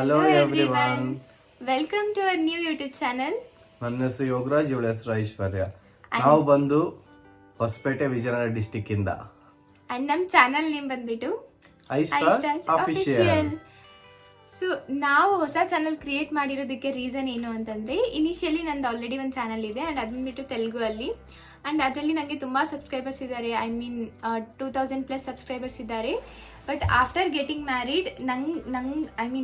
Hello everyone. Welcome to our new YouTube channel. ನನ್ನ ಹೆಸರು ಯೋಗರಾಜ್, ಇವಳ ಹೆಸರು ಐಶ್ವರ್ಯ. ನಾವು ಬಂದು ಹೊಸಪೇಟೆ ವಿಜಯನಗರ ಡಿಸ್ಟಿಕ್ ಇಂದ. ಅಂಡ್ ನಮ್ಮ ಚಾನೆಲ್ ನೇಮ್ ಬಂದ್ಬಿಟ್ಟು ಐಶ್ವರ್ಯ ಅಫಿಷಿಯಲ್. ಸೊ ನಾವು ಹೊಸ ಚಾನಲ್ ಕ್ರಿಯೇಟ್ ಮಾಡಿರೋದಕ್ಕೆ ರೀಸನ್ ಏನು ಅಂತಂದ್ರೆ, ಇನಿಷಿಯಲಿ ನಂದು ಆಲ್ರೆಡಿ ಒಂದು ಚಾನಲ್ ಇದೆ ಅಂಡ್ ಅದು ಬಂದ್ಬಿಟ್ಟು ತೆಲುಗು ಅಲ್ಲಿ. ಅಂಡ್ ಅದರಲ್ಲಿ ನನಗೆ ತುಂಬಾ ಸಬ್ಸ್ಕ್ರೈಬರ್ಸ್ ಇದ್ದಾರೆ. ಐ ಮೀನ್ 2000+ ಸಬ್ಸ್ಕ್ರೈಬರ್ಸ್ ಇದ್ದಾರೆ. ಬಟ್ ಆಫ್ಟರ್ ಗೆಟಿಂಗ್ ಮ್ಯಾರಿಡ್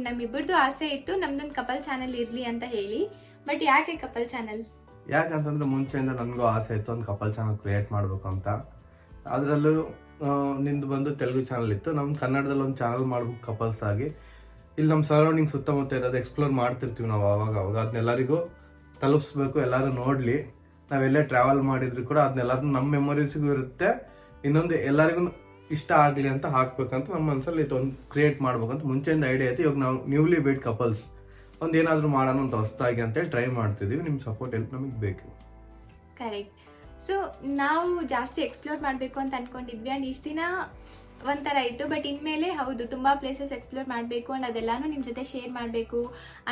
ನಮ್ಮಿಬ್ಬರದು ಆಸೆ ಇತ್ತು ನಮ್ದೊಂದು ಕಪಲ್ ಚಾನಲ್ ಇರ್ಲಿ ಅಂತ ಹೇಳಿ. ಬಟ್ ಯಾಕೆ ಕಪಲ್ ಚಾನಲ್? ಯಾಕಂತಂದ್ರೆ ಮುಂಚೆಯಿಂದ ನನಗೂ ಆಸೆ ಇತ್ತು ಒಂದು ಕಪಲ್ ಚಾನಲ್ ಕ್ರಿಯೇಟ್ ಮಾಡಬೇಕು ಅಂತ. ಅದರಲ್ಲೂ ನಿಂದು ಬಂದು ತೆಲುಗು ಚಾನಲ್ ಇತ್ತು, ನಮ್ಮ ಕನ್ನಡದಲ್ಲಿ ಒಂದು ಚಾನಲ್ ಮಾಡ್ಬೇಕು ಕಪಲ್ಸ್ ಆಗಿ. ಇಲ್ಲಿ ನಮ್ಮ ಸರೌಂಡಿಂಗ್ ಸುತ್ತಮುತ್ತ ಇರೋದು ಎಕ್ಸ್ಪ್ಲೋರ್ ಮಾಡ್ತಿರ್ತೀವಿ ನಾವು ಅವಾಗ ಅದನ್ನೆಲ್ಲರಿಗೂ ತಲುಪಿಸ್ಬೇಕು, ಎಲ್ಲರೂ ನೋಡಲಿ. ನಾವೆಲ್ಲೇ ಟ್ರಾವೆಲ್ ಮಾಡಿದ್ರು ಕೂಡ ಅದನ್ನೆಲ್ಲರೂ ನಮ್ಮ ಮೆಮೊರೀಸ್ಗೂ ಇರುತ್ತೆ. ಇನ್ನೊಂದು ಎಲ್ಲರಿಗೂ ಇಷ್ಟ ಆಗಲಿ ಅಂತ ಹಾಕ್ಬೇಕಂತ ನಮ್ಮ ಮನಸ್ಸಲ್ಲಿ ಒಂದು ಕ್ರಿಯೇಟ್ ಮಾಡ್ಬೇಕಂತ ಮುಂಚೆಯಿಂದ ಐಡಿಯಾ ಐತಿ. ಇವಾಗ ನಾವು ನ್ಯೂಲಿ ಬೇಡ್ ಕಪಲ್ಸ್ ಒಂದು ಏನಾದರೂ ಮಾಡೋಣ ಅಂತ ಹೊಸದಾಗಿ ಅಂತೇಳಿ ಟ್ರೈ ಮಾಡ್ತಿದ್ದೀವಿ. ನಿಮ್ಮ ಸಪೋರ್ಟ್ ಹೆಲ್ಪ್ ನಮಗೆ ಬೇಕು. ಕರೆಕ್ಟ್. ಸೊ ನಾವು ಜಾಸ್ತಿ ಎಕ್ಸ್ಪ್ಲೋರ್ ಮಾಡಬೇಕು ಅಂತ ಅನ್ಕೊಂಡಿದ್ವಿ. ಅಂಡ್ ಇಷ್ಟು ದಿನ ಒಂಥರ ಇತ್ತು. ಬಟ್ ಇನ್ಮೇಲೆ ಹೌದು ತುಂಬ ಪ್ಲೇಸಸ್ ಎಕ್ಸ್ಪ್ಲೋರ್ ಮಾಡಬೇಕು ಅಂಡ್ ಅದೆಲ್ಲಾನು ನಿಮ್ಮ ಜೊತೆ ಶೇರ್ ಮಾಡಬೇಕು.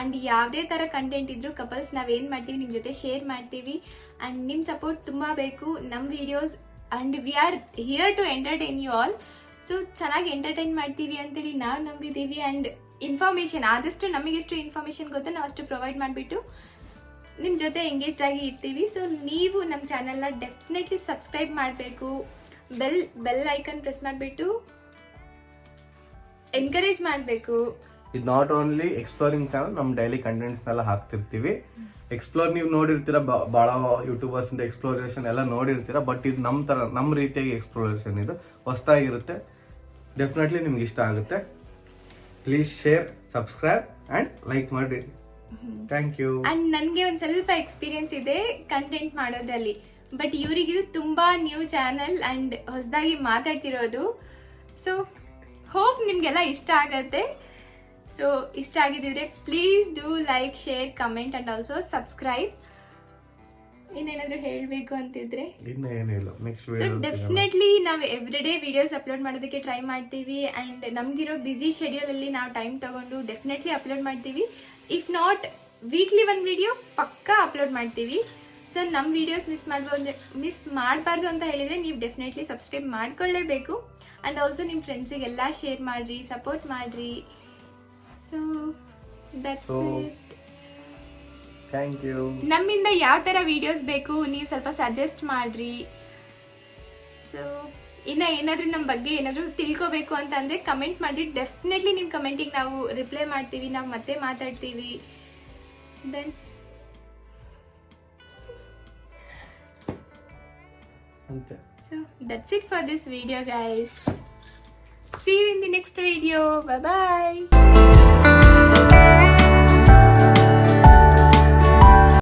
ಅಂಡ್ ಯಾವುದೇ ಥರ ಕಂಟೆಂಟ್ ಇದ್ರೂ ಕಪಲ್ಸ್ ನಾವೇನು ಮಾಡ್ತೀವಿ ನಿಮ್ಮ ಜೊತೆ ಶೇರ್ ಮಾಡ್ತೀವಿ. ಅಂಡ್ ನಿಮ್ಮ ಸಪೋರ್ಟ್ ತುಂಬ ಬೇಕು ನಮ್ಮ videos. And we are here to entertain you all. So ಚೆನ್ನಾಗಿ ಎಂಟರ್ಟೈನ್ ಮಾಡ್ತೀವಿ ಅಂತೇಳಿ ನಾವು ನಂಬಿದ್ದೀವಿ. ಅಂಡ್ ಇನ್ಫಾರ್ಮೇಷನ್ ಆದಷ್ಟು ನಮಗೆಷ್ಟು ಇನ್ಫಾರ್ಮೇಷನ್ ಗೊತ್ತೋ ನಾವು ಅಷ್ಟು ಪ್ರೊವೈಡ್ ಮಾಡಿಬಿಟ್ಟು ನಿಮ್ಮ ಜೊತೆ ಎಂಗೇಜ್ಡ್ ಆಗಿ ಇರ್ತೀವಿ. ಸೊ ನೀವು ನಮ್ಮ ಚಾನಲ್ನ ಡೆಫಿನೆಟ್ಲಿ ಸಬ್ಸ್ಕ್ರೈಬ್ ಮಾಡಬೇಕು. ಬೆಲ್ ಐಕನ್ ಪ್ರೆಸ್ ಮಾಡಿಬಿಟ್ಟು ಎನ್ಕರೇಜ್ ಮಾಡಬೇಕು. ಇದು ನಾಟ್ ಓನ್ಲಿ ಎಕ್ಸ್ಪ್ಲೋರಿಂಗ್ ಚಾನಲ್, ನಮ್ಮ ಡೈಲಿ ಕಂಟೆಂಟ್ಸ್ನೆಲ್ಲ ಹಾಕ್ತಿರ್ತೀವಿ. ಎಕ್ಸ್ಪ್ಲೋರ್ ನೀವು ನೋಡಿರ್ತೀರ, ಭಾಳ ಯೂಟ್ಯೂಬರ್ಸ್ ಇಂದ ಎಕ್ಸ್ಪ್ಲೋರೇಷನ್ ಎಲ್ಲ ನೋಡಿರ್ತೀರ. ಬಟ್ ಇದು ನಮ್ಮ ರೀತಿಯಾಗಿ ಎಕ್ಸ್ಪ್ಲೋರೇಷನ್, ಇದು ಹೊಸದಾಗಿರುತ್ತೆ. ಡೆಫಿನೆಟ್ಲಿ ನಿಮ್ಗೆ ಇಷ್ಟ ಆಗುತ್ತೆ. Please share, subscribe and like ಮಾಡಿ. Thank you. ಅಂಡ್ ನನಗೆ ಒಂದು ಸ್ವಲ್ಪ ಎಕ್ಸ್ಪೀರಿಯನ್ಸ್ ಇದೆ ಕಂಟೆಂಟ್ ಮಾಡೋದ್ರಲ್ಲಿ. ಬಟ್ ಇವರಿಗಿದು ತುಂಬಾ ನ್ಯೂ ಚಾನಲ್ ಅಂಡ್ ಹೊಸದಾಗಿ ಮಾತಾಡ್ತಿರೋದು. ಸೊ ಹೋಪ್ ನಿಮ್ಗೆಲ್ಲ ಇಷ್ಟ ಆಗತ್ತೆ. ಸೊ ಇಷ್ಟ ಆಗಿದ್ರೆ please do like, share, comment and also subscribe. ಇನ್ನೇನಾದ್ರೂ ಹೇಳಬೇಕು ಅಂತಿದ್ರೆ ಸೊ ಡೆಫಿನೆಟ್ಲಿ ನಾವು ಎವ್ರಿಡೇ ವಿಡಿಯೋಸ್ ಅಪ್ಲೋಡ್ ಮಾಡೋದಕ್ಕೆ ಟ್ರೈ ಮಾಡ್ತೀವಿ. ಅಂಡ್ ನಮ್ಗಿರೋ ಬ್ಯುಸಿ ಶೆಡ್ಯೂಲ್ ಅಲ್ಲಿ ನಾವು ಟೈಮ್ ತಗೊಂಡು ಡೆಫಿನೆಟ್ಲಿ ಅಪ್ಲೋಡ್ ಮಾಡ್ತೀವಿ. ಇಫ್ ನಾಟ್ ವೀಕ್ಲಿ ಒಂದು ವಿಡಿಯೋ ಪಕ್ಕಾ ಅಪ್ಲೋಡ್ ಮಾಡ್ತೀವಿ. ಸೊ ನಮ್ಮ ವಿಡಿಯೋಸ್ ಮಿಸ್ ಮಾಡಬಾರ್ದು ಅಂತ ಹೇಳಿದರೆ ನೀವು ಡೆಫಿನೆಟ್ಲಿ ಸಬ್ಸ್ಕ್ರೈಬ್ ಮಾಡ್ಕೊಳ್ಳೇಬೇಕು. ಆ್ಯಂಡ್ ಆಲ್ಸೋ ನಿಮ್ಮ ಫ್ರೆಂಡ್ಸಿಗೆಲ್ಲ ಶೇರ್ ಮಾಡಿರಿ, ಸಪೋರ್ಟ್ ಮಾಡಿರಿ. So that's it. Thank you. ನಮ್ಮಿಂದ ಯಾವ ಥರ ವಿಡಿಯೋಸ್ ಬೇಕು ನೀವು ಸ್ವಲ್ಪ ಸಜೆಸ್ಟ್ ಮಾಡಿರಿ. ಸೊ ಇನ್ನು ಏನಾದರೂ ನಮ್ಮ ಬಗ್ಗೆ ಏನಾದರೂ ತಿಳ್ಕೋಬೇಕು ಅಂತಂದರೆ ಕಮೆಂಟ್ ಮಾಡಿ. ಡೆಫಿನೆಟ್ಲಿ ನಿಮ್ಮ ಕಮೆಂಟಿಗೆ ನಾವು ರಿಪ್ಲೈ ಮಾಡ್ತೀವಿ, ನಾವು ಮತ್ತೆ ಮಾತಾಡ್ತೀವಿ. Then so that's it for this video guys. See you in the next video. Bye bye.